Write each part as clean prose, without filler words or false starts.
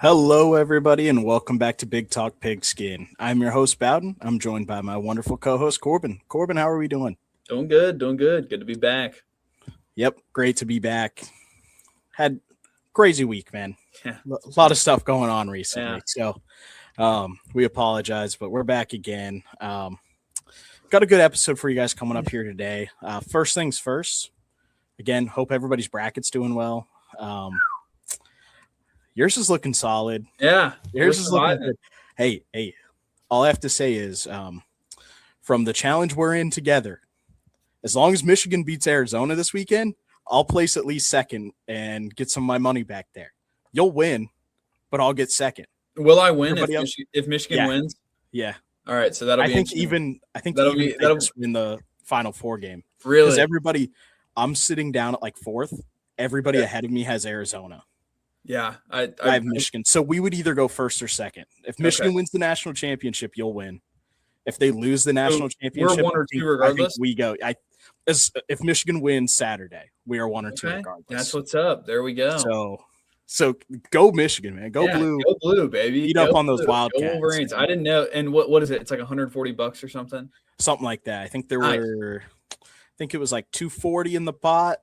Hello, everybody, and welcome back to Big Talk Pigskin. I'm your host, Bowden. I'm joined by my wonderful co-host, Korbin. Korbin, how are we doing? Doing good, doing good. Good to be back. Yep, great to be back. Had crazy week, man. Yeah. A lot of stuff going on recently, Yeah. so we apologize, but we're back again. Got a good episode for you guys coming up here today. First things first, again, hope everybody's bracket's doing well. Yours is looking solid. Yeah. Yours is looking good. Hey, all I have to say is from the challenge we're in together, as long as Michigan beats Arizona this weekend, I'll place at least second and get some of my money back there. You'll win, but I'll get second. Will I win if Michigan wins? Yeah. All right, so that'll be. I think that'll win the Final Four game. Really? Because everybody, I'm sitting down at like fourth. Everybody ahead of me has Arizona. Yeah, I have Michigan. So we would either go first or second. If Michigan wins the national championship, you'll win. If they lose the national championship, we're 1 or 2 regardless. I think we go. If Michigan wins Saturday, we are 1 or 2 regardless. That's what's up. There we go. So go Michigan, man. Go blue. Go blue, baby. Beat up on those Wildcats. Go Wolverines. I didn't know. And what is it? It's like $140 or something. Something like that. I think I think it was like 240 in the pot.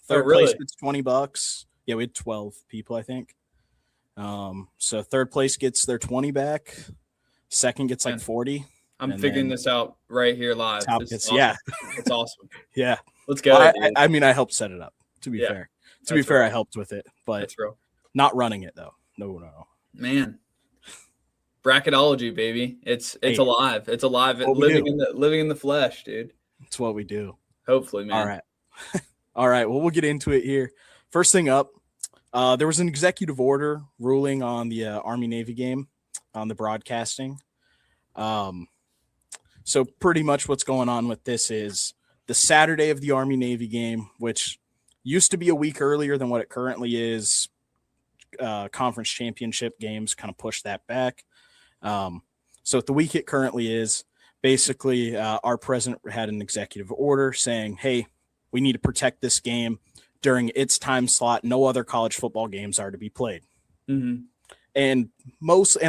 Third place gets $20. Yeah, we had 12 people, I think. So third place gets their 20 back. Second gets like 40. I'm figuring this out right here live. Awesome. Yeah, it's awesome. Yeah, let's go. I mean, I helped set it up. To be fair, I helped with it, but not running it though. No. Man, bracketology, baby. It's alive. It's alive. Living in the flesh, dude. It's what we do. Hopefully, man. All right. Well, we'll get into it here. First thing up. There was an executive order ruling on the Army-Navy game on the broadcasting. So pretty much what's going on with this is the Saturday of the Army-Navy game, which used to be a week earlier than what it currently is. Conference championship games kind of pushed that back. So the week it currently is, basically our president had an executive order saying, hey, we need to protect this game. During its time slot, no other college football games are to be played. Mm-hmm. And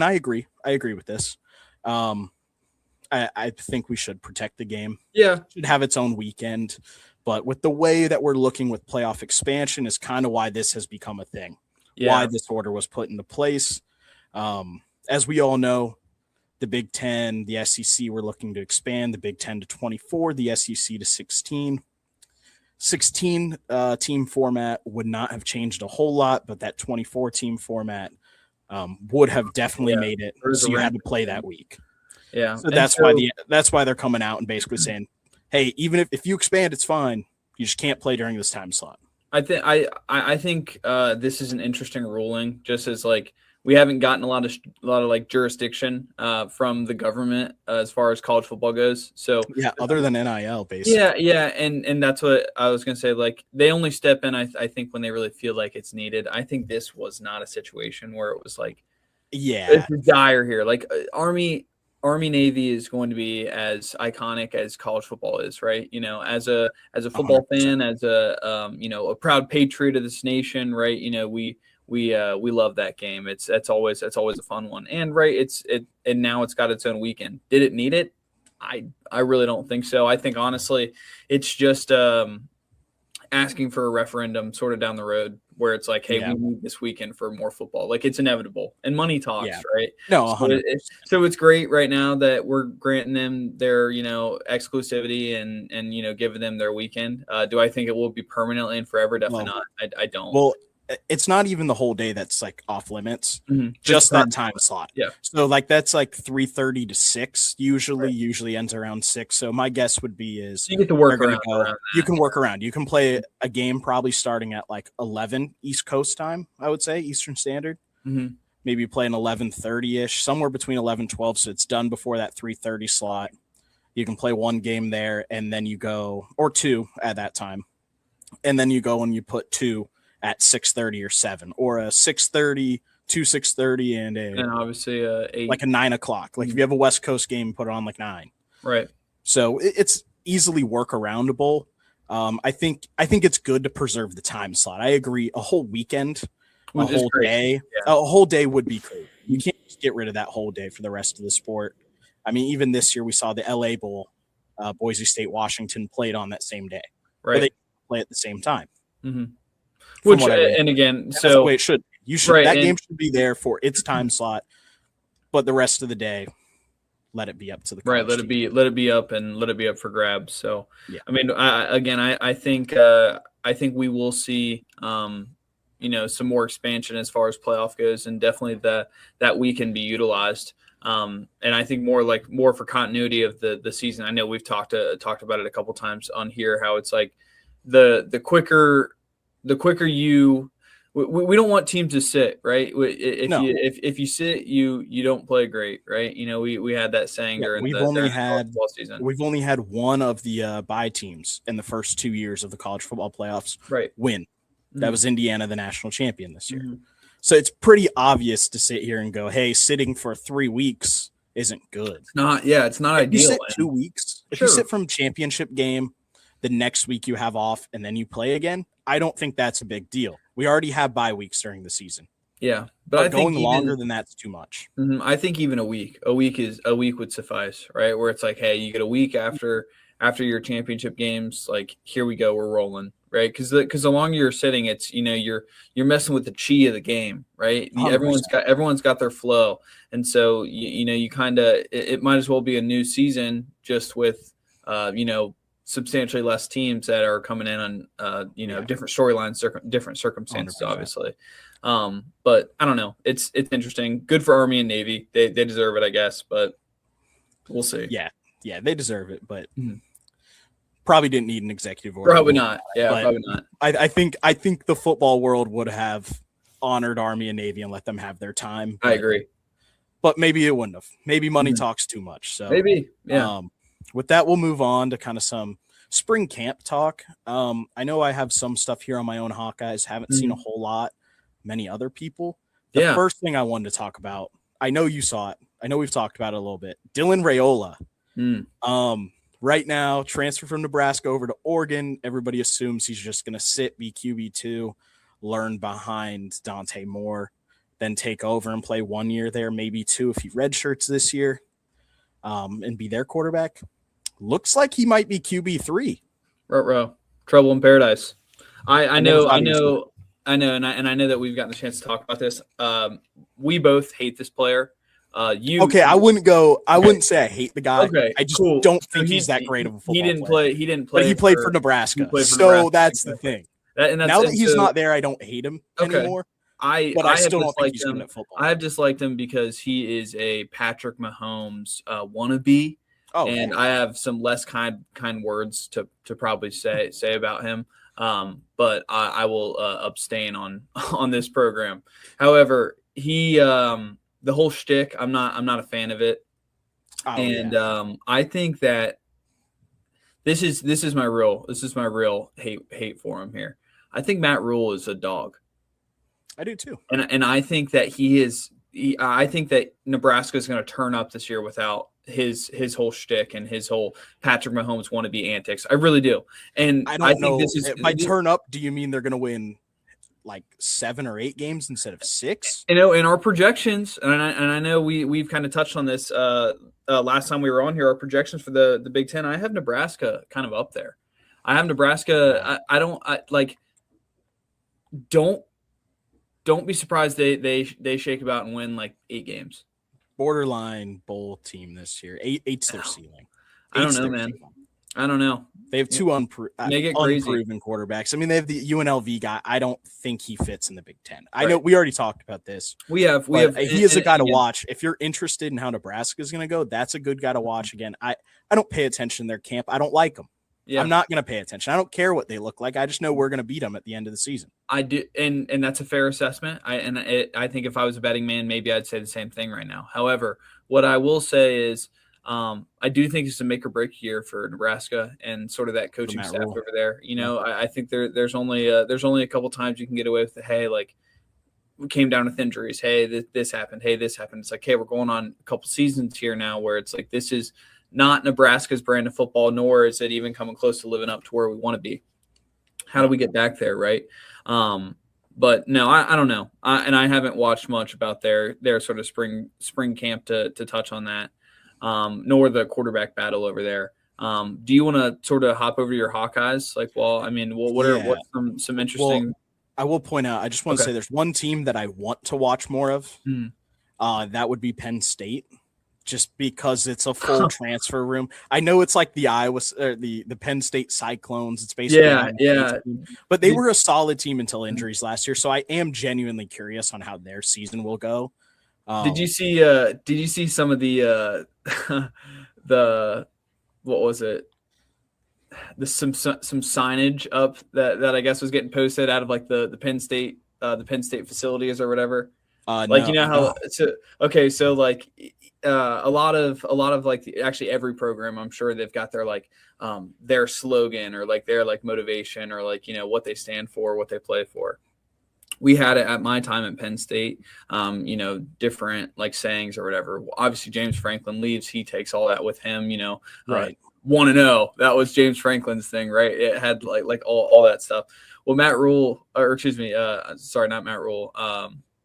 I agree with this. I think we should protect the game. Yeah. It should have its own weekend. But with the way that we're looking with playoff expansion is kind of why this has become a thing. Yeah. Why this order was put into place. As we all know, the Big Ten, the SEC were looking to expand the Big Ten to 24, the SEC to 16. 16 team format would not have changed a whole lot, but that 24 team format would have definitely made it so you had to play that week. Yeah. So that's why they're coming out and basically saying, hey, even if you expand, it's fine. You just can't play during this time slot. I think this is an interesting ruling, just as like we haven't gotten a lot of like jurisdiction from the government as far as college football goes. So yeah, other than NIL, basically. Yeah, and that's what I was gonna say. Like they only step in, I think, when they really feel like it's needed. I think this was not a situation where it was like, it's dire here. Like Army Navy is going to be as iconic as college football is, right? You know, as a football 100%. Fan, as a a proud patriot of this nation, right? You know, we love that game. It's always a fun one. And and now it's got its own weekend. Did it need it? I really don't think so. I think honestly, it's just asking for a referendum sort of down the road where it's like, hey, we need this weekend for more football. Like it's inevitable and money talks, right? No, so it's great right now that we're granting them their, exclusivity and giving them their weekend. Do I think it will be permanently and forever? Definitely not. I don't. Well, it's not even the whole day that's like off limits, just that time slot. Yeah. So like that's like 3:30 to 6 usually ends around 6. So my guess would be is you get to work around that. You can work around. You can play a game probably starting at like 11 East Coast time, I would say, Eastern Standard. Mm-hmm. Maybe play an 11:30-ish, somewhere between 11-12. So it's done before that 3:30 slot. You can play one game there and then you go, or two at that time. And then you go and you put two at 6:30 or 7, or a 6:30 to 6:30 and obviously 8, like a 9 o'clock. Like if you have a West Coast game, put it on like 9. Right. So it's easily workaroundable. I think it's good to preserve the time slot. I agree. A whole weekend a whole day. Yeah. A whole day would be crazy. You can't just get rid of that whole day for the rest of the sport. I mean, even this year we saw the LA Bowl, Boise State, Washington played on that same day. Right. But they play at the same time. Mm-hmm. Which, and again, so that's the way it should. You should right, that game should be there for its time slot, but the rest of the day, let it be up to the right. Let it be up and let it be up for grabs. So, yeah. I mean, I think we will see, some more expansion as far as playoff goes, and definitely that we can be utilized. And I think more for continuity of the season. I know we've talked about it a couple times on here, how it's like the quicker you. We don't want teams to sit, right? If you sit, you don't play great, right? We had that saying during the football season. We've only had one of the bye teams in the first 2 years of the college football playoffs win. Mm-hmm. That was Indiana, the national champion this year. Mm-hmm. So it's pretty obvious to sit here and go, hey, sitting for 3 weeks isn't good. It's not ideal. You sit 2 weeks. If you sit from championship game, the next week you have off and then you play again, I don't think that's a big deal. We already have bye weeks during the season. Yeah, but I think going longer than that's too much. Mm-hmm, I think even a week would suffice, right? Where it's like, hey, you get a week after your championship games, like here we go, we're rolling, right? Because the longer you're sitting, it's you're messing with the chi of the game, right? 100%. Everyone's got their flow, and so you kind of it might as well be a new season just with substantially less teams that are coming in on different storylines, different circumstances, 100%. Obviously. But I don't know. It's interesting. Good for Army and Navy. They deserve it, I guess, but we'll see. Yeah, they deserve it, but probably didn't need an executive order. Probably not. Yeah, probably not. I think the football world would have honored Army and Navy and let them have their time. I agree. But maybe it wouldn't have. Maybe money talks too much. So maybe, yeah. With that, we'll move on to kind of some spring camp talk. I know I have some stuff here on my own Hawkeyes. Haven't seen a whole lot. Many other people. The first thing I wanted to talk about, I know you saw it. I know we've talked about it a little bit. Dylan Raiola. Right now, transfer from Nebraska over to Oregon. Everybody assumes he's just going to sit, be QB2, learn behind Dante Moore, then take over and play 1 year there, maybe 2 if he redshirts this year, and be their quarterback. Looks like he might be QB3. Row. Trouble in paradise. I know, and I know that we've gotten a chance to talk about this. We both hate this player. I wouldn't say I hate the guy. Okay, I just don't think he's that great of a football player. He didn't play. But he played for Nebraska. That's the thing. Now that he's not there, I don't hate him anymore. I still don't think he's good at football. I have disliked him because he is a Patrick Mahomes wannabe. And I have some less kind words to probably say about him. But I will abstain on this program. However, he the whole shtick, I'm not a fan of it. I think that this is my real hate for him here. I think Matt Rule is a dog. I do too. And I think that I think that Nebraska is going to turn up this year without his whole shtick and his whole Patrick Mahomes wannabe antics. I really do. And I think this is by turn up. Do you mean they're going to win like 7 or 8 games instead of 6? In our projections, and I know we've kind of touched on this last time we were on here. Our projections for the Big Ten, I have Nebraska kind of up there. I have Nebraska. Don't be surprised they shake about and win like 8 games. Borderline bowl team this year. 8's their ceiling. I don't know, man. I don't know. They have 2 unproven quarterbacks. I mean, they have the UNLV guy. I don't think he fits in the Big Ten. I know we already talked about this. He is a guy to watch. If you're interested in how Nebraska is going to go, that's a good guy to watch. Again, I don't pay attention to their camp. I don't like them. Yeah. I'm not going to pay attention. I don't care what they look like. I just know we're going to beat them at the end of the season. I do, and that's a fair assessment. I think if I was a betting man, maybe I'd say the same thing right now. However, what I will say is I do think it's a make or break year for Nebraska and sort of that coaching staff over there. I think there's only a couple times you can get away with hey, like we came down with injuries. Hey, this happened. Hey, this happened. It's like, hey, we're going on a couple seasons here now where it's like this is not Nebraska's brand of football, nor is it even coming close to living up to where we want to be. How do we get back there, right? But no, I don't know. And I haven't watched much about their sort of spring camp to touch on that, nor the quarterback battle over there. Do you want to sort of hop over to your Hawkeyes? Like, well, I mean, what's some interesting? Well, I will point out, I just want to say there's one team that I want to watch more of. That would be Penn State, just because it's a full transfer room. I know it's like the Iowa or the Penn State Cyclones. It's basically but they were a solid team until injuries last year. So I am genuinely curious on how their season will go. Did you see some of the the what was it? Some signage up that I guess was getting posted out of like the Penn State facilities or whatever. Like, you know how so like a lot of like actually every program, I'm sure they've got their like their slogan or like their like motivation or like, you know, what they stand for, what they play for. We had it at my time at Penn State, you know, different like sayings or whatever. Obviously, James Franklin leaves. He takes all that with him, you know. Right. 1-0. That was James Franklin's thing, right? It had like all that stuff. Well, Matt Rule, or excuse me, sorry, not Matt Rule.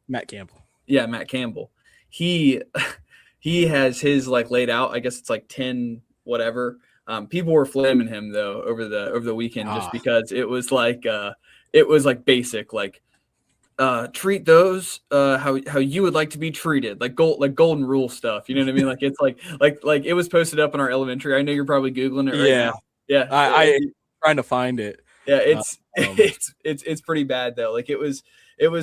Matt Campbell. Yeah, Matt Campbell. He has his like laid out. I guess it's like 10 whatever. People were flaming him though over the weekend just because it was like basic like treat those how you would like to be treated, like golden rule stuff. You know what I mean? Like it's like it was posted up in our elementary. I know you're probably Googling it right now. Yeah, I trying to find it. Yeah, it's pretty bad though. Like it was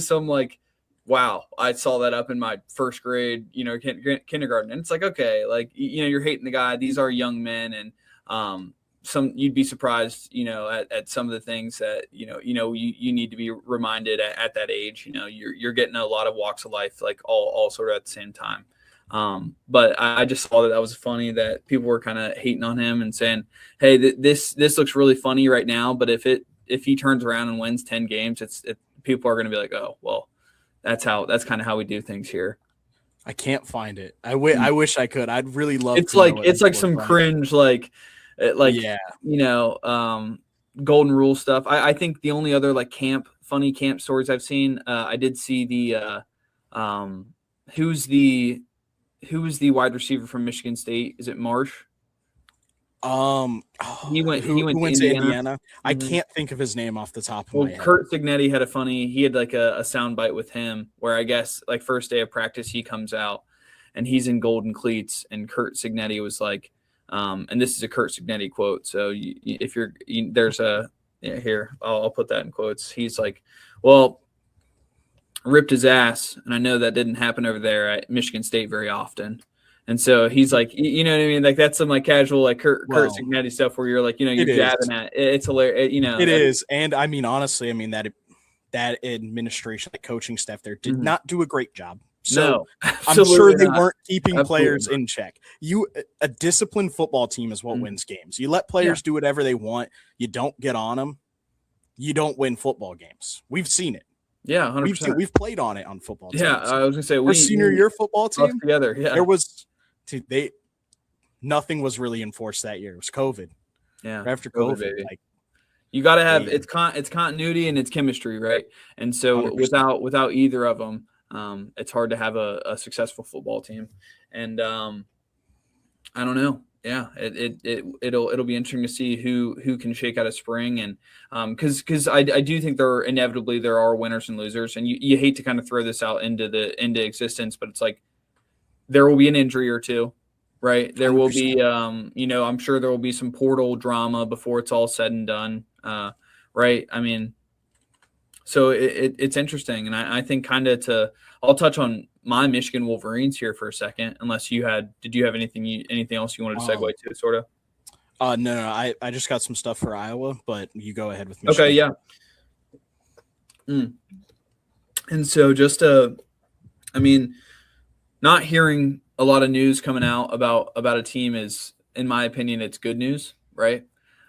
some like, wow, I saw that up in my first grade, you know, kindergarten, and it's like, okay, like, you know, you're hating the guy. These are young men, and you'd be surprised, you know, at some of the things that you need to be reminded at that age. You know, you're getting a lot of walks of life, like all sort of at the same time. But I just saw that was funny that people were kind of hating on him and saying, hey, this looks really funny right now, but if he turns around and wins 10 games, people are going to be like, oh, well, that's kind of how we do things here. I can't find it. I wish I could. I'd really love. It's like some cringe, like you know, golden rule stuff. I think the only other like funny camp stories I've seen, I did see the who's the wide receiver from Michigan State? Is it Marsh? He went to Indiana. I can't think of his name off the top of my head. Curt Cignetti had like a sound bite with him where I guess like first day of practice he comes out and he's in golden cleats, and Curt Cignetti was like, and this is a Curt Cignetti quote. So here I'll put that in quotes. He's like, well, ripped his ass, and I know that didn't happen over there at Michigan State very often. And so he's like, you know what I mean? Like that's some like casual, like Curt Cignetti stuff where you're like, you know, you're jabbing at it. It's hilarious, you know. It is. And I mean, honestly, I mean, that administration, the coaching staff there did not do a great job. So I'm sure they weren't keeping players in check. A disciplined football team is what wins games. You let players do whatever they want. You don't get on them. You don't win football games. We've seen it. Yeah, 100%. We've played on it on football teams. Yeah, I was gonna say our senior year football team together. Yeah, there was nothing was really enforced that year. It was COVID. Yeah, right after COVID, like you got to have it's continuity and it's chemistry, right? And so 100%. without either of them, it's hard to have a successful football team. And I don't know. Yeah, it'll be interesting to see who can shake out a spring, and because I do think there are winners and losers, and you hate to kind of throw this out into existence, but it's like there will be an injury or two, right? There 100%. Will be you know, I'm sure there will be some portal drama before it's all said and done, right? I mean, so it's interesting, and I think I'll touch on my Michigan Wolverines here for a second, unless did you have anything else you wanted to segue to, sort of? No, I just got some stuff for Iowa, but you go ahead with Michigan. Okay, yeah. And so I mean, not hearing a lot of news coming out about a team is, in my opinion, it's good news, right?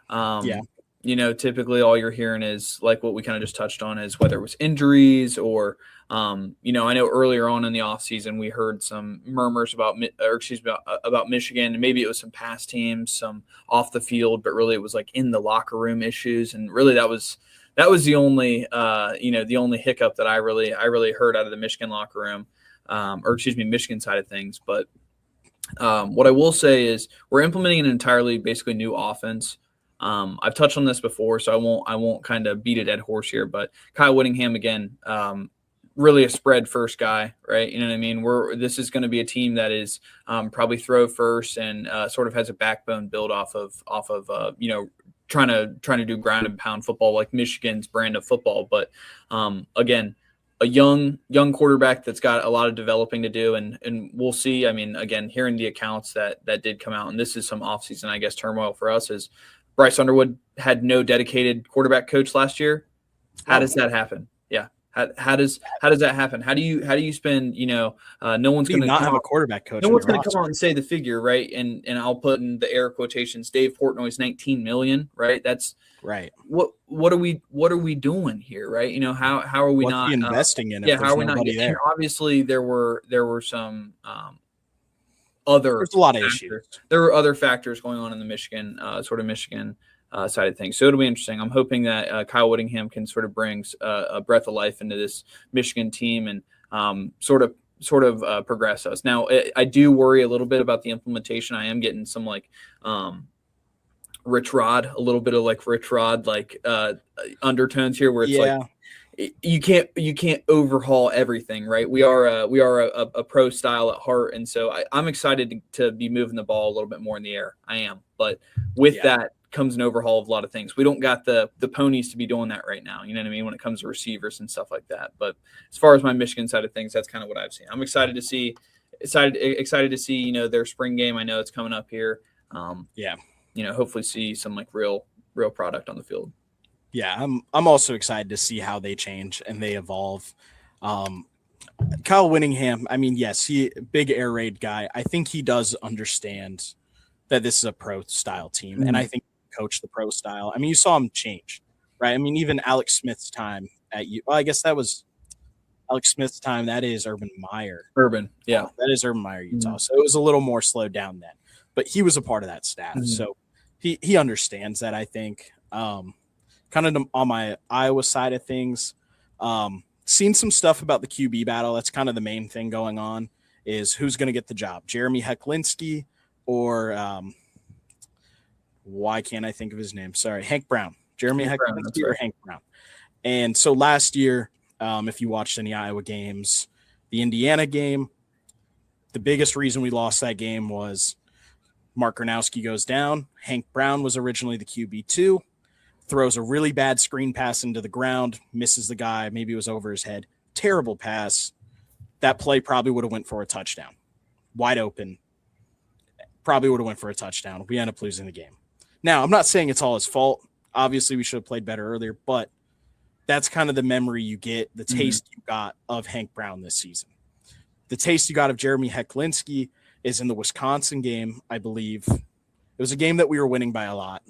Yeah. You know, typically all you're hearing is like what we kind of just touched on, is whether it was injuries or, you know, I know earlier on in the offseason we heard some murmurs about Michigan, and maybe it was some past teams, some off the field, but really it was like in the locker room issues. And really that was that was the only the only hiccup that I really heard out of the Michigan locker room, Michigan side of things. But what I will say is we're implementing an entirely basically new offense. I've touched on this before, so I won't kind of beat a dead horse here. But Kyle Whittingham again, really a spread first guy, right? You know what I mean? This is going to be a team that is probably throw first and sort of has a backbone built off of trying to do ground and pound football like Michigan's brand of football. But again, a young quarterback that's got a lot of developing to do, and we'll see. I mean, again, hearing the accounts that did come out, and this is some offseason, I guess, turmoil for us, is Bryce Underwood had no dedicated quarterback coach last year. How does that happen? Yeah. How does that happen? How do you spend, no one's going to not have a quarterback coach. No one's going to come out and say the figure, right? And I'll put in the air quotations, Dave Portnoy's $19 million, right? That's right. What are we doing here, right? How are we not investing in it? Yeah, how are we not getting there? Obviously there were some other there's a lot factors. of issues. There were other factors going on in the Michigan side of things. So it'll be interesting. I'm hoping that Kyle Whittingham can sort of bring a breath of life into this Michigan team and sort of progress us. Now, I do worry a little bit about the implementation. I am getting some Rich Rod, a little bit of Rich Rod undertones here, where it's you can't overhaul everything, right? We are a pro style at heart, and so I'm excited to be moving the ball a little bit more in the air. I am, but with that comes an overhaul of a lot of things. We don't got the ponies to be doing that right now. You know what I mean? When it comes to receivers and stuff like that. But as far as my Michigan side of things, that's kind of what I've seen. I'm excited to see their spring game. I know it's coming up here. Hopefully see some real product on the field. Yeah, I'm also excited to see how they change and they evolve. Kyle Whittingham, I mean, yes, he big air raid guy. I think he does understand that this is a pro style team, and I think coach the pro style. I mean, you saw him change, right? I mean, even Alex Smith's time at I guess that was Alex Smith's time. That is Urban Meyer. Yeah. That is Urban Meyer, Utah. So it was a little more slowed down then, but he was a part of that staff. So he understands that, I think. Kind of on my Iowa side of things, seen some stuff about the QB battle. That's kind of the main thing going on, is who's going to get the job, Jeremy Hecklinski or why can't I think of his name? Sorry, Hank Brown. Jeremy Hecklinski or Hank Brown. And so last year, if you watched any Iowa games, the Indiana game, the biggest reason we lost that game was Mark Gronowski goes down. Hank Brown was originally the QB2, throws a really bad screen pass into the ground, misses the guy, maybe it was over his head. Terrible pass. That play probably would have went for a touchdown. Wide open. Probably would have went for a touchdown. We end up losing the game. Now, I'm not saying it's all his fault. Obviously, we should have played better earlier, but that's kind of the memory you get, the taste you got of Hank Brown this season. The taste you got of Jeremy Hecklinski is in the Wisconsin game, I believe. It was a game that we were winning by a lot.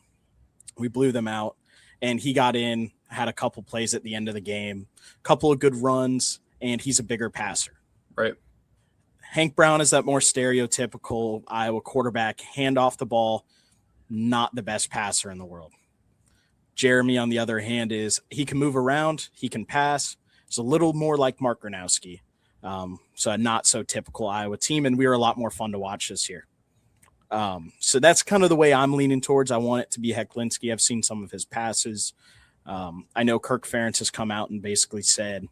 We blew them out, and he got in, had a couple plays at the end of the game, a couple of good runs, and he's a bigger passer. Right. Hank Brown is that more stereotypical Iowa quarterback, hand off the ball, not the best passer in the world. Jeremy, on the other hand, he can move around, he can pass. It's a little more like Mark Gronowski. So a not so typical Iowa team, and we were a lot more fun to watch this year. So that's kind of the way I'm leaning towards. I want it to be Hecklinski. I've seen some of his passes. I know Kirk Ferentz has come out and basically said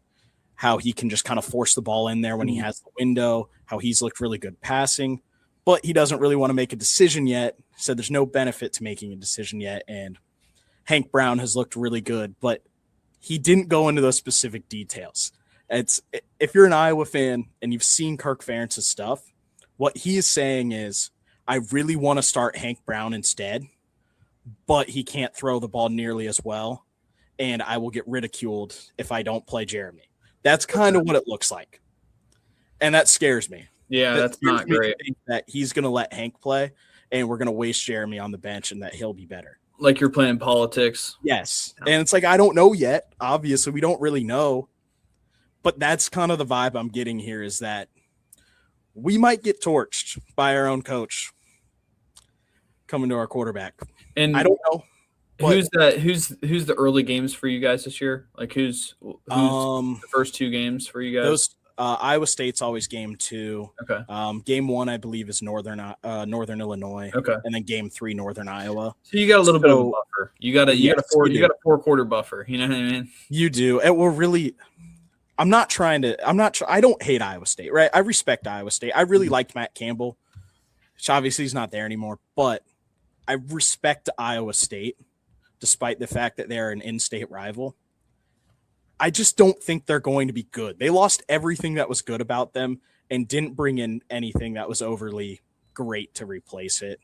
how he can just kind of force the ball in there when he has the window, how he's looked really good passing, but he doesn't really want to make a decision yet. Said there's no benefit to making a decision yet. And Hank Brown has looked really good, but he didn't go into those specific details. If you're an Iowa fan and you've seen Kirk Ferentz's stuff, what he is saying is, I really want to start Hank Brown instead, but he can't throw the ball nearly as well, and I will get ridiculed if I don't play Jeremy. That's kind of what it looks like, and that scares me. Yeah, that's not great. That he's going to let Hank play, and we're going to waste Jeremy on the bench, and that he'll be better. Like you're playing politics. Yes, and it's like I don't know yet. Obviously, we don't really know, but that's kind of the vibe I'm getting here, is that we might get torched by our own coach coming to our quarterback. And I don't know. Who's the early games for you guys this year? Like who's the first 2 games for you guys? Those Iowa State's always game 2. Okay. Game 1, I believe, is Northern Illinois. Okay. And then game 3, Northern Iowa. So you got a little bit of a buffer. You got a 4-quarter buffer. You know what I mean? You do. It will really. I don't hate Iowa State, right? I respect Iowa State. I really liked Matt Campbell, which obviously he's not there anymore, but I respect Iowa State, despite the fact that they're an in-state rival. I just don't think they're going to be good. They lost everything that was good about them and didn't bring in anything that was overly great to replace it.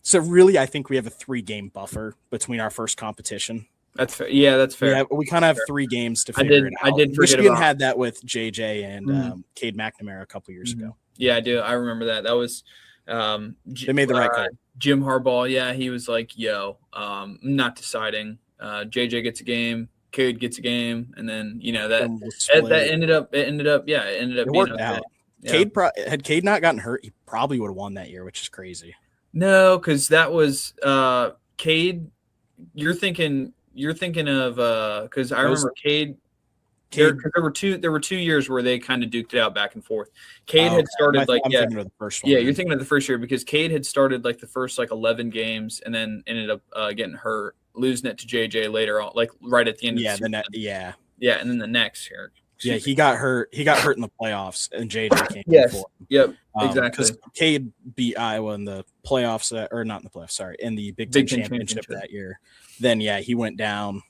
So really, I think we have a 3-game buffer between our first competition. That's fair. Yeah, that's fair. Yeah, we kind of have 3 games to figure it out. I did forget Michigan had that with JJ and Cade McNamara a couple years ago. Yeah, I do. I remember that. That was they made the right call. Jim Harbaugh, yeah, he was like, "Yo, not deciding. JJ gets a game, Cade gets a game, and then that ended up being worked okay. out. Yeah. Had Cade not gotten hurt, he probably would have won that year, which is crazy. No, because that was Cade. You're thinking of because I remember Cade. There were 2 years where they kind of duked it out back and forth. Cade had started thinking of the first one. Yeah, you're thinking of the first year because Cade had started like the first 11 games and then ended up getting hurt, losing it to JJ later on, like right at the end of the season. And then the next year. Yeah, he got hurt. He got hurt in the playoffs, and JJ came. Yes. Yep. Exactly. Because Cade beat Iowa in the playoffs, or not in the playoffs. Sorry, in the Big Ten championship that year. Then he went down,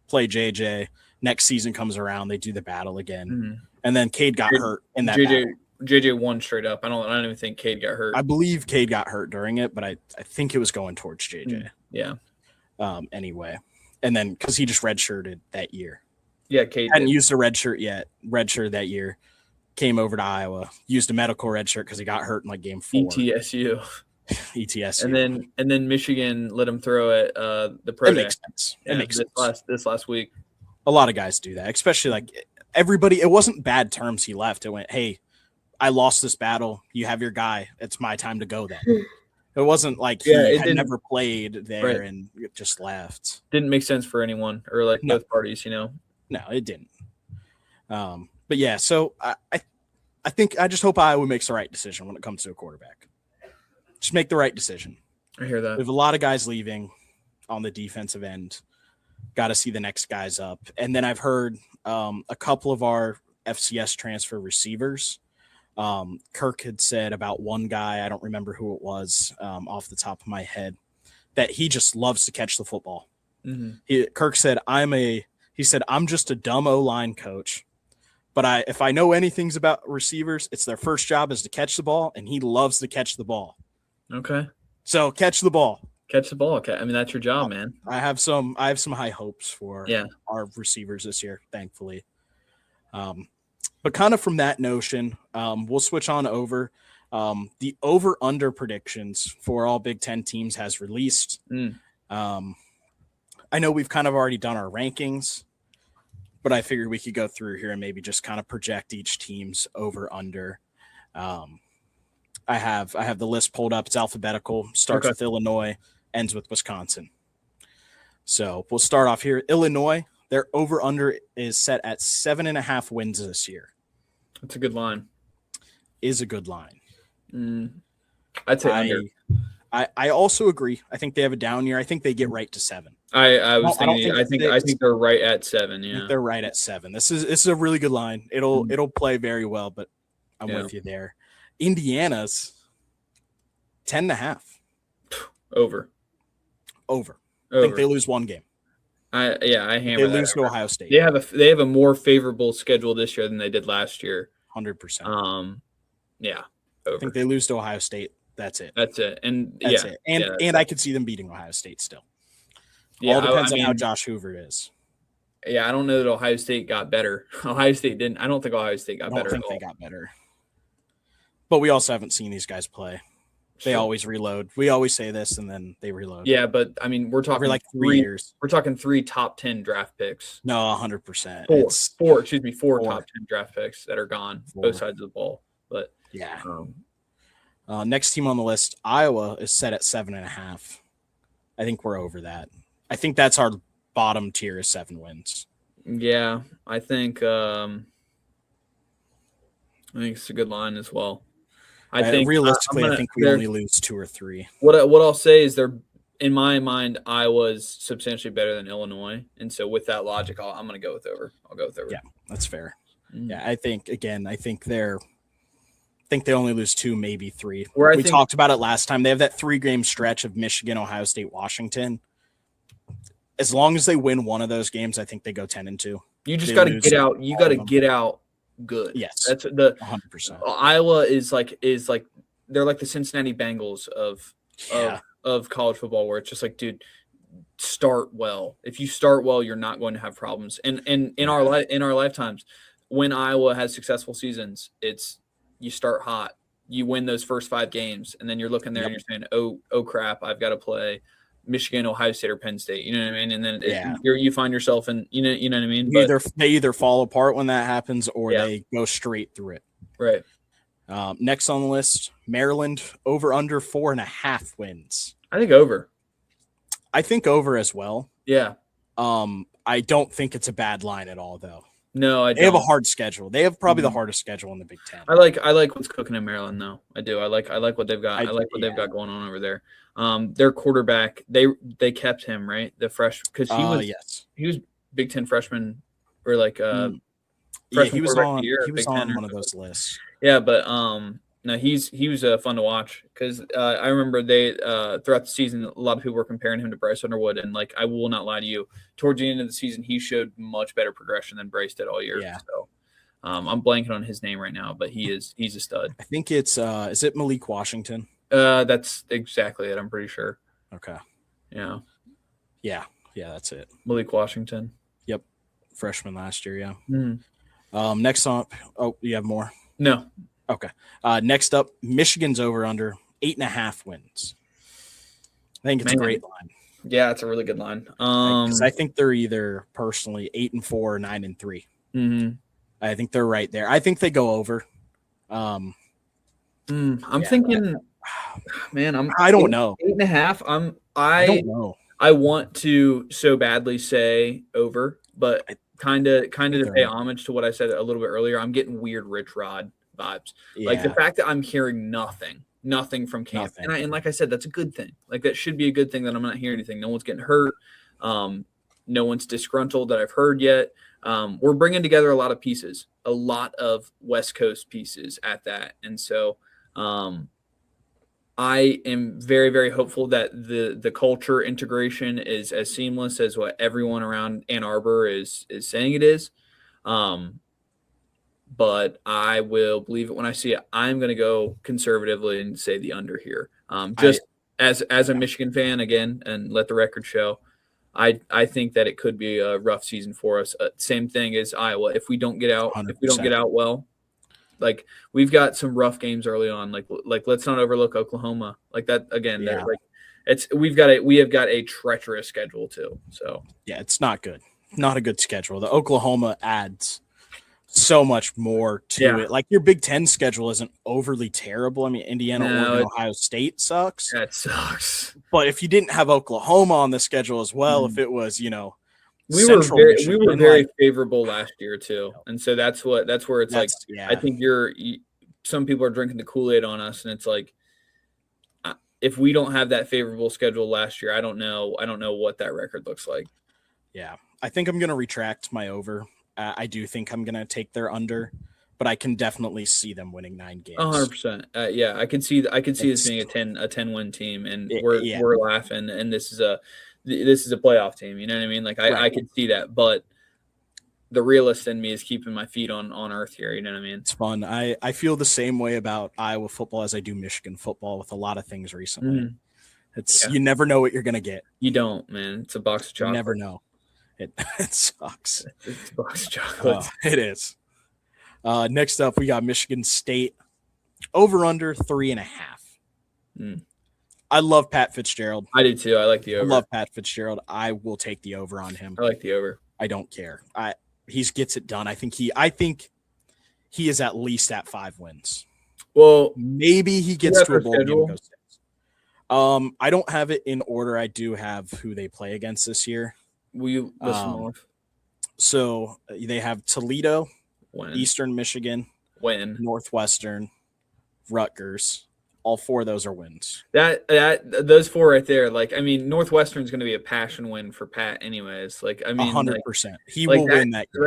played JJ. Next season comes around, they do the battle again, and then Cade got hurt in that. JJ won straight up. I don't even think Cade got hurt. I believe Cade got hurt during it, but I think it was going towards JJ. Yeah. Anyway, and then because he just redshirted that year. Yeah, Cade hadn't used a red shirt yet. Redshirt that year, came over to Iowa, used a medical red shirt because he got hurt in game 4. ETSU. And then Michigan let him throw it. The pro. It makes sense. It makes sense. This last week. A lot of guys do that, especially everybody. It wasn't bad terms he left. It went, hey, I lost this battle. You have your guy. It's my time to go then. It wasn't like he had never played there and just left. Didn't make sense for anyone or both parties, No, it didn't. But yeah, so I think I just hope Iowa makes the right decision when it comes to a quarterback. Just make the right decision. I hear that. We have a lot of guys leaving on the defensive end. Got to see the next guys up. And then I've heard a couple of our FCS transfer receivers. Kirk had said about one guy, I don't remember who it was off the top of my head, that he just loves to catch the football. Kirk said, I'm just a dumb O-line coach, but if I know anything about receivers, it's their first job is to catch the ball, and he loves to catch the ball. Okay. So catch the ball. Catch the ball. Okay. I mean, that's your job, man. I have some high hopes for our receivers this year, thankfully. But kind of from that notion, we'll switch on over. The over-under predictions for all Big Ten teams has released. I know we've kind of already done our rankings, but I figured we could go through here and maybe just kind of project each team's over-under. I have the list pulled up. It's alphabetical. Starts with Illinois, ends with Wisconsin. So we'll start off here. Illinois, their over-under is set at 7.5 wins this year. That's a good line. Is a good line. I'd say under. I also agree. I think they have a down year. I think they get right to 7. I think they're right at 7. Yeah, I think they're right at 7. This is a really good line. It'll play very well, but I'm with you there. Indiana's 10.5. Over. I think they lose one game. I hammer. They lose to Ohio State. They have a more favorable schedule this year than they did last year. 100%. Yeah. Over. I think they lose to Ohio State. That's it. And that's it. And I could see them beating Ohio State still. Yeah, all depends on how Josh Hoover is. Yeah, I don't know that Ohio State got better. Ohio State didn't. I don't think Ohio State got better. I don't think they got better. But we also haven't seen these guys play. They always reload. We always say this, and then they reload. Yeah, but I mean, we're talking like 3 years. We're talking 3 top 10 draft picks. No, 100%. Four top 10 draft picks that are gone, both sides of the ball. But yeah. Next team on the list, Iowa is set at 7.5. I think we're over that. I think that's our bottom tier is 7 wins. Yeah, I think it's a good line as well. I think realistically, I think we only lose 2 or 3. What I'll say is they're, in my mind, Iowa's substantially better than Illinois, and so with that logic, I'm going to go with over. I'll go with over. Yeah, that's fair. Yeah, I think they only lose 2, maybe 3. We talked about it last time. They have that 3-game stretch of Michigan, Ohio State, Washington. As long as they win one of those games, I think they go 10-2. You just got to get out. You got to get out good. Yes, that's the 100%. Iowa is like they're like the Cincinnati Bengals of college football, where it's just like, dude, start well. If you start well, you're not going to have problems. And in our lifetimes, when Iowa has successful seasons, it's you start hot, you win those first 5 games, and then you're looking there and you're saying, oh crap, I've got to play Michigan, Ohio State, or Penn State. You know what I mean? And then you find yourself in you know what I mean. They either fall apart when that happens, or they go straight through it. Right. Next on the list, Maryland, over under 4.5 wins. I think over. I think over as well. Yeah. I don't think it's a bad line at all, though. No, I don't. They have a hard schedule. They have probably the hardest schedule in the Big Ten. I like what's cooking in Maryland, though. I do. I like what they've got. They've got going on over there. Their quarterback, they kept him, right? The fresh, because he was Big Ten freshman, or like freshman. He was on one of those lists. Yeah, but no, he was fun to watch, because I remember they throughout the season, a lot of people were comparing him to Bryce Underwood, and like, I will not lie to you, towards the end of the season, he showed much better progression than Bryce did all year. Yeah. So I'm blanking on his name right now, but he's a stud. I think it's is it Malik Washington? That's exactly it. I'm pretty sure. Okay. Yeah. Yeah, that's it. Malik Washington. Yep. Freshman last year. Yeah. Mm-hmm. Next up. Oh, you have more? No. Okay. Next up, Michigan's over under 8.5 wins. I think it's a great line. Yeah, it's a really good line. Because I think they're either personally 8-4 or 9-3. Mm-hmm. I think they're right there. I think they go over. I'm thinking, man, I don't know. 8.5. I don't know. I want to so badly say over, but kind of to pay homage to what I said a little bit earlier, I'm getting weird Rich Rod vibes. Yeah. Like the fact that I'm hearing nothing from camp. And like I said, that's a good thing. Like that should be a good thing that I'm not hearing anything. No one's getting hurt. No one's disgruntled that I've heard yet. We're bringing together a lot of pieces, a lot of West Coast pieces at that. And so I am very, very hopeful that the culture integration is as seamless as what everyone around Ann Arbor is saying it is. But I will believe it when I see it. I'm going to go conservatively and say the under here. As a Michigan fan, again, and let the record show, I think that it could be a rough season for us. Same thing as Iowa. If we don't get out, 100%. Well, like we've got some rough games early on. Like let's not overlook Oklahoma. Like that again. Yeah. We have got a treacherous schedule too. So yeah, it's not good. Not a good schedule. The Oklahoma adds so much more to it. Like your Big Ten schedule isn't overly terrible. I mean, Indiana, Oregon, Ohio State sucks. That sucks. But if you didn't have Oklahoma on the schedule as well, if it was, we were very favorable last year too, and so that's where it's like. Yeah. I think some people are drinking the Kool-Aid on us, and it's like, if we don't have that favorable schedule last year, I don't know what that record looks like. Yeah, I think I'm going to retract my over. I do think I'm going to take their under, but I can definitely see them winning 9 games. 100%. Yeah, I can see this being a 10-win team, and we're laughing, and this is a playoff team. You know what I mean? Like I could see that, but the realist in me is keeping my feet on earth here. You know what I mean? It's fun. I feel the same way about Iowa football as I do Michigan football with a lot of things recently. You never know what you're going to get. You don't, man. It's a box of chocolate. You never know. It sucks. It's a box of chocolate. It is. Next up, we got Michigan State over under 3.5. I love Pat Fitzgerald. I do too. I like the over. I love Pat Fitzgerald. I will take the over on him. I like the over. I don't care. He gets it done. I think he is at least at 5 wins. Well, maybe he gets to a bowl game and goes 6. I don't have it in order. I do have who they play against this year. Will you list them off? So they have Toledo, Eastern Michigan, Northwestern, Rutgers. All 4 of those are wins. Those 4 right there. Like, I mean, Northwestern's going to be a passion win for Pat, anyways. Like, I mean, 100%. He will win that game.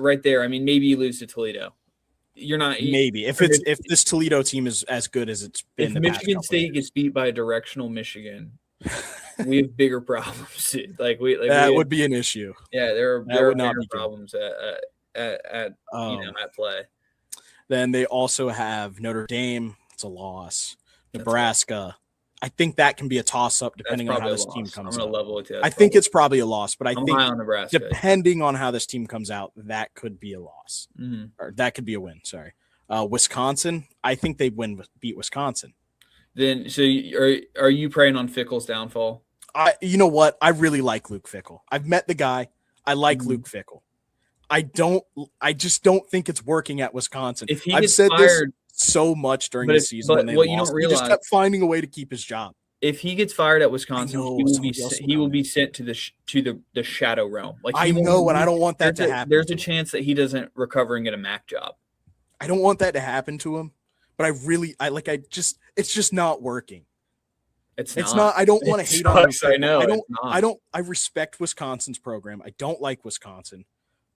Right there. I mean, maybe you lose to Toledo. You're not maybe if this Toledo team is as good as it's been. If Michigan State gets beat by a directional Michigan, we have bigger problems. That would be an issue. Yeah, there are bigger problems at play. Then they also have Notre Dame. It's a loss. Nebraska. I think that can be a toss-up depending on how this team comes out. I think it's probably a loss, but I think depending on how this team comes out, that could be a loss. Mm-hmm. Or that could be a win, sorry. Wisconsin, I think they beat Wisconsin. Then, so are you preying on Fickle's downfall? You know what? I really like Luke Fickle. I've met the guy. I like Luke Fickle. I just don't think it's working at Wisconsin. If he gets fired so much during the season when they lost. You don't realize, he just kept finding a way to keep his job. If he gets fired at Wisconsin, he will be sent to the shadow realm. Like I know, and I don't want that to happen. There's a chance that he doesn't recover and get a MAC job. I don't want that to happen to him, but it's just not working. It's not. I don't want to hate on him. I know. I respect Wisconsin's program. I don't like Wisconsin,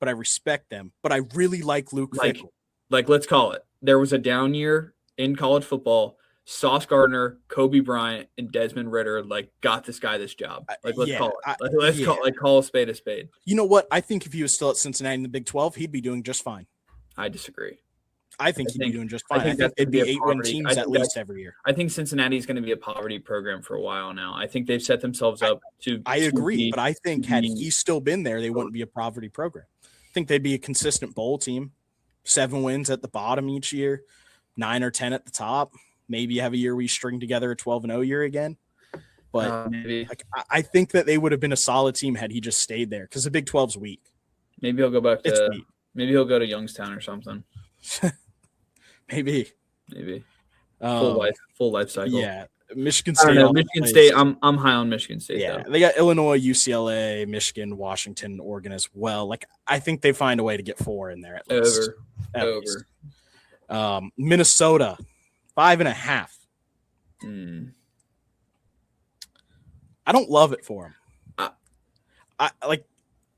but I respect them. But I really like Luke Fickle. Like, let's call it. There was a down year in college football. Sauce Gardner, Kobe Bryant, and Desmond Ridder got this guy this job. Let's call it. Call a spade a spade. You know what? I think if he was still at Cincinnati in the Big 12, he'd be doing just fine. I disagree. I think he'd be doing just fine. I think it'd be 8-win teams at least every year. I think Cincinnati's going to be a poverty program for a while now. I think they've set themselves up to. I agree, but I think had he still been there, they wouldn't be a poverty program. I think they'd be a consistent bowl team. 7 wins at the bottom each year, 9 or 10 at the top. Maybe you have a year where you string together a 12-0 year again. But maybe I think that they would have been a solid team had he just stayed there because the Big 12's weak. Maybe he'll go back to maybe he'll go to Youngstown or something. Maybe. Full life cycle. Yeah. Michigan State. Michigan State. I'm high on Michigan State. Yeah, though. They got Illinois, UCLA, Michigan, Washington, Oregon as well. I think they find a way to get 4 in there at least. Over. Minnesota, 5.5. I don't love it for them.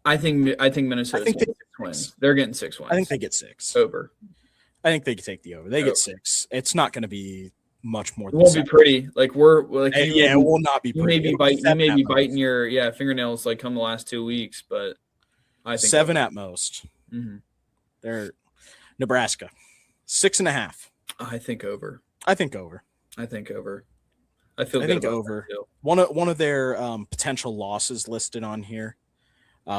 I think Minnesota. They're getting 6 wins. I think they get 6 over. I think they can take the over. They get 6. It's not going to be much more. It won't be pretty. It will not be pretty. You may be biting your fingernails come the last 2 weeks, but I think 7 at most. Mm-hmm. They're Nebraska, 6.5. I think over. I think over. I think over. I think over. One of their potential losses listed on here,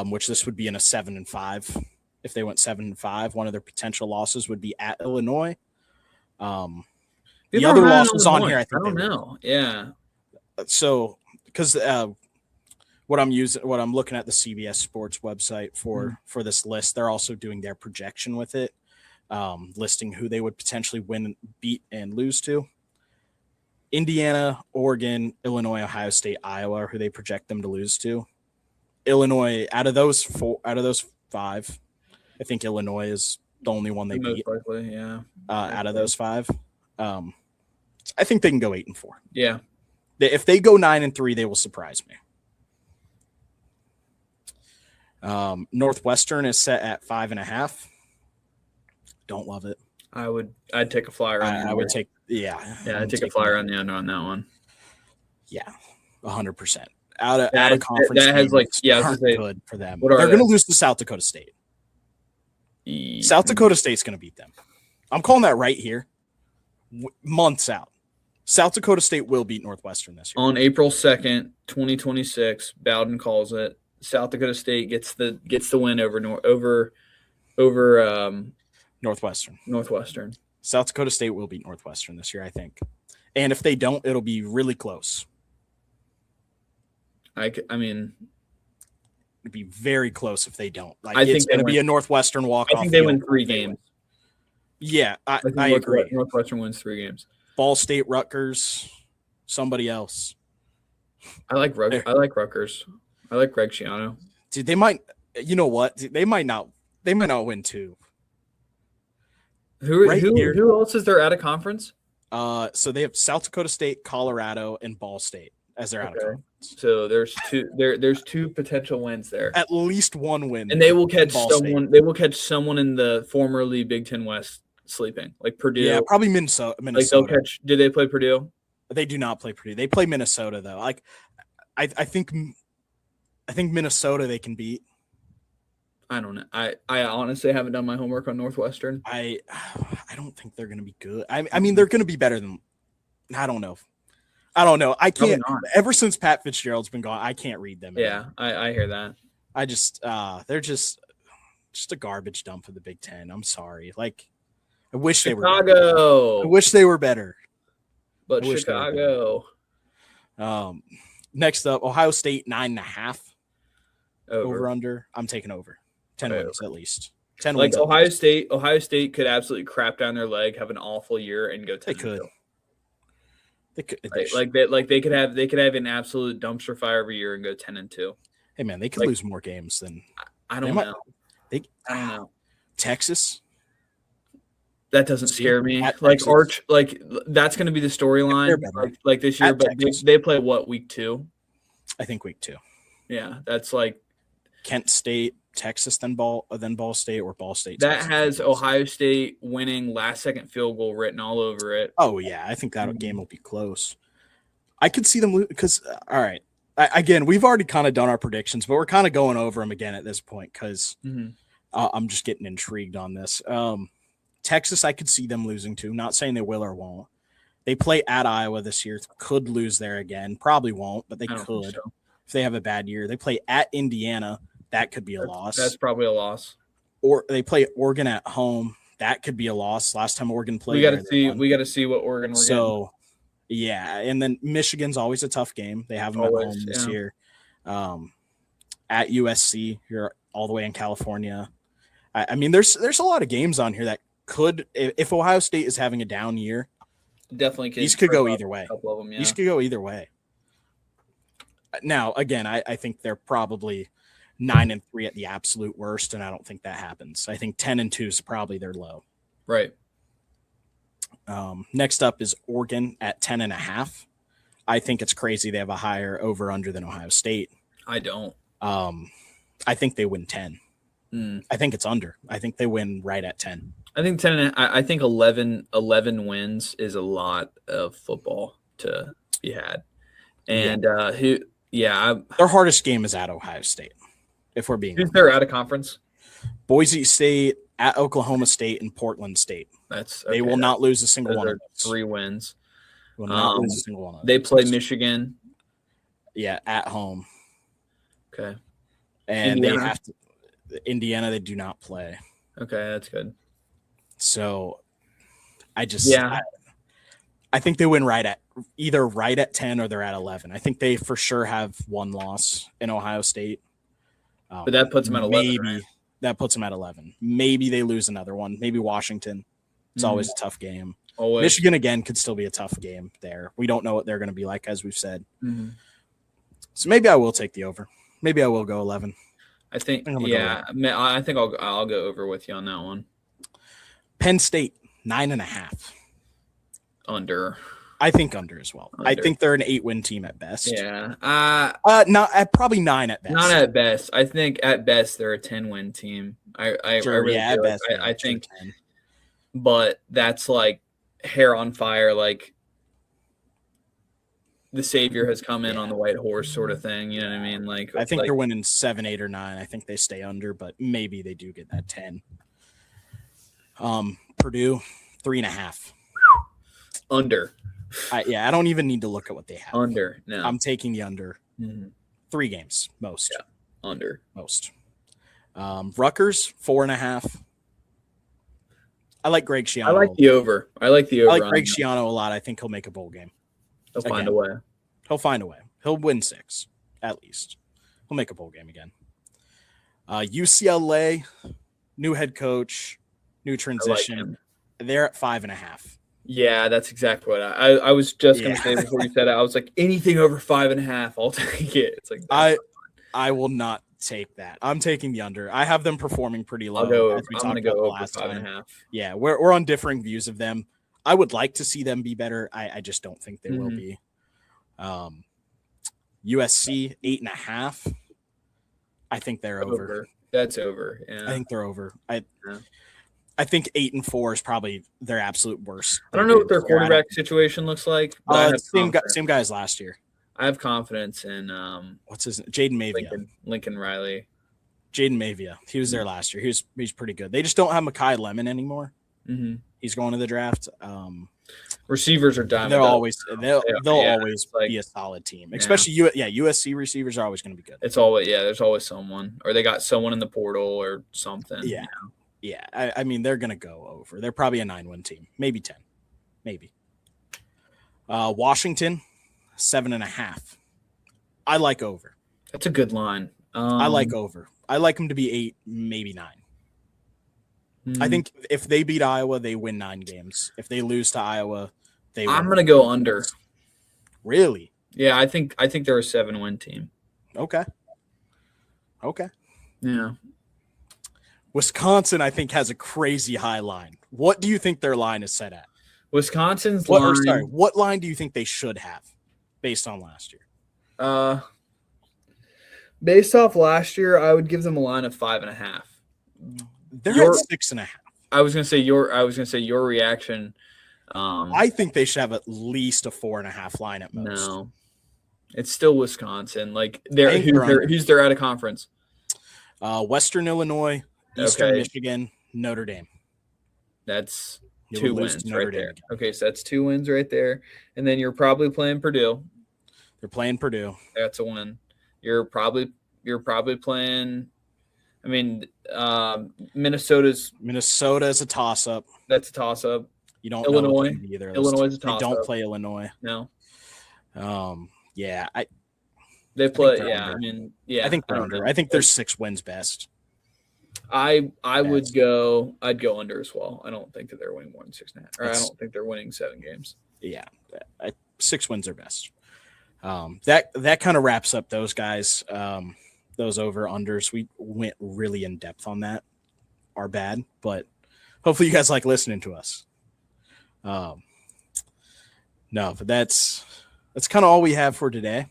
which this would be in a 7-5. If they went 7-5, one of their potential losses would be at Illinois. The other losses on here, I don't know. Yeah. So, because what I'm looking at the CBS Sports website for this list, they're also doing their projection with it, listing who they would potentially win, beat, and lose to. Indiana, Oregon, Illinois, Ohio State, Iowa are who they project them to lose to. Illinois, out of those 5, I think Illinois is the only one they beat. Most likely, yeah. Out of those 5, I think they can go 8-4. Yeah. If they go 9-3, they will surprise me. Northwestern is set at 5.5. Don't love it. I'd take a flyer on that. I would take I'd take a flyer on the under on that one. Yeah, 100%. Out of conference. That has good for them. They're going to lose to South Dakota State. South Dakota State's going to beat them. I'm calling that right here. Months out. South Dakota State will beat Northwestern this year. On April 2nd, 2026, Bowden calls it. South Dakota State gets the win over Northwestern. South Dakota State will beat Northwestern this year, I think. And if they don't, it'll be really close. I mean, it'd be very close if they don't. I think it's going to be a Northwestern walk-off. I think they win 3 games. Yeah, I agree. Northwestern wins 3 games. Ball State, Rutgers, somebody else. I like Rutgers. I like Greg Schiano. Dude, they might. You know what? They might not. They might not win 2. Who else is there at a conference? So they have South Dakota State, Colorado, and Ball State as their out of conference. So there's two. There's 2 potential wins there. At least 1 win, and they will catch someone. State. They will catch someone in the formerly Big Ten West sleeping, like Purdue. Yeah, probably Minnesota. Like they'll catch. Did they play Purdue? They do not play Purdue. They play Minnesota though. Like, I think Minnesota they can beat. I don't know. I honestly haven't done my homework on Northwestern. I don't think they're going to be good. I mean, they're going to be better than. I don't know. I can't. Ever since Pat Fitzgerald's been gone, I can't read them anymore. Yeah, I hear that. I just they're just a garbage dump for the Big Ten. I'm sorry. Like, I wish they were Chicago. I wish they were better. But Chicago. Next up, Ohio State 9.5. Over under. I'm taking over. 10 wins at least. 10 like wins. Ohio State could absolutely crap down their leg, have an awful year, and go 10. They could. They could have an absolute dumpster fire every year and go 10-2. Hey man, they could lose more games than I don't know. I don't know. Texas. That doesn't scare me. Like Arch, like that's going to be the storyline like this year. But they play what, week 2? I think week 2. Yeah, that's like Kent State, Texas, then Ball State, or Ball State. That Texas, has Ohio State winning last-second field goal written all over it. Oh yeah, I think that game will be close. I could see them lose because all right. Again, we've already kind of done our predictions, but we're kind of going over them again at this point because I'm just getting intrigued on this. Texas, I could see them losing to. Not saying they will or won't. They play at Iowa this year. Could lose there again. Probably won't, but they could if they have a bad year. They play at Indiana. That could be a loss. That's probably a loss. Or they play Oregon at home. That could be a loss. Last time Oregon played, we got to see what Oregon. So, yeah, and then Michigan's always a tough game. They have them at home this year. At USC, you're all the way in California. I mean, there's a lot of games on here that could, if Ohio State is having a down year, definitely these could go either way. Them, yeah. These could go either way. Now, again, I think they're probably 9-3 at the absolute worst, and I don't think that happens. I think 10-2 is probably their low. Right. Next up is Oregon at 10.5. I think it's crazy they have a higher over-under than Ohio State. I don't. I think they win 10. I think it's under. I think they win right at 10. I think 10. I think 11 wins is a lot of football to be had. And their hardest game is at Ohio State. If we're being who's there out of conference? Boise State, at Oklahoma State, and Portland State. They will not lose a single one of those. 3 wins. Will not lose a single one of those. They play Michigan. Yeah, at home. Okay. And Indiana. They have to. Indiana, they do not play. Okay, that's good. So, I think they win either right at 10 or they're at 11. I think they for sure have 1 loss in Ohio State. But that puts them at 11. Maybe right? That puts them at 11. Maybe they lose another one. Maybe Washington. It's always a tough game. Always. Michigan, again, could still be a tough game there. We don't know what they're going to be like, as we've said. So maybe I will take the over. Maybe I will go 11. I think I'll go over with you on that one. Penn State, 9.5. Under. I think under as well. Under. I think they're an 8-win team at best. Yeah. Not at probably 9 at best. Not at best. I think at best they're a 10-win team. I really at best. I think 10. But that's like hair on fire, like the savior has come in on the white horse sort of thing. You know what I mean? Like I think they're winning 7, 8, or 9. I think they stay under, but maybe they do get that 10. Purdue, 3.5. Under. I don't even need to look at what they have. Under. No. I'm taking the under. 3 games, most. Yeah, under. Most. Rutgers, 4.5. I like Greg Schiano. I like the over. I like Greg Schiano a lot. I think he'll make a bowl game. He'll find a way. He'll find a way. He'll win 6, at least. He'll make a bowl game again. UCLA, new head coach, new transition. They're at 5.5. Yeah, that's exactly what I was just gonna say before you said it. I was like, anything over 5.5, I'll take it. It's like I will not take that. I'm taking the under. I have them performing pretty low. I'm gonna go over 5.5. Yeah, we're on differing views of them. I would like to see them be better. I just don't think they will be. USC 8.5. I think they're over. That's over. Yeah. I think they're over. I think 8-4 is probably their absolute worst. I don't know what their quarterback situation looks like. But same guy as last year. I have confidence in what's his name? Jaden Mavia. Lincoln Riley. Jaden Mavia. He was there last year. He's pretty good. They just don't have Mekhi Lemon anymore. Mm-hmm. He's going to the draft. Receivers are diamond. They'll always be a solid team. Especially USC receivers are always going to be good. It's always there's always someone, or they got someone in the portal or something. Yeah. Yeah, I mean, they're going to go over. They're probably a 9-win team, maybe 10, maybe. Washington, 7.5. I like over. That's a good line. I like over. I like them to be 8, maybe 9. Mm-hmm. I think if they beat Iowa, they win 9 games. If they lose to Iowa, they win. I'm going to go under. Really? Yeah, I think they're a 7-win team. Okay. Yeah. Wisconsin, I think, has a crazy high line. What do you think their line is set at? Wisconsin's line. What line do you think they should have based on last year? Based off last year, I would give them a line of 5.5. They're at 6.5. I was gonna say your reaction. I think they should have at least a 4.5 line at most. No, it's still Wisconsin. Like who's their out of conference? Western Illinois, Eastern Michigan, Notre Dame. That's 2 wins right there. Okay, so that's 2 wins right there. And then you're probably playing Purdue. They're playing Purdue. That's a win. You're probably playing. I mean, Minnesota is a toss-up. That's a toss-up. You don't Illinois. know either. Illinois is a toss-up. They don't play Illinois. No. Yeah. They play. Yeah. I mean, yeah. I think they're under. I think there's 6 wins best. I'd go under as well. I don't think that they're winning more than 6.5. Or I don't think they're winning 7 games. Yeah. 6 wins are best. That kind of wraps up those guys. Those over-unders. We went really in depth on that. Our bad, but hopefully you guys like listening to us. No, but that's kind of all we have for today.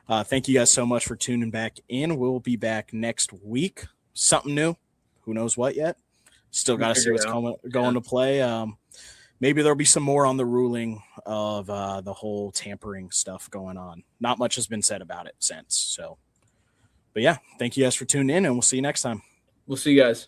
Thank you guys so much for tuning back in. We'll be back next week. Something new. Who knows what yet? Still got to see what's going to play. Maybe there'll be some more on the ruling of the whole tampering stuff going on. Not much has been said about it since. So, but yeah, thank you guys for tuning in, and we'll see you next time. We'll see you guys.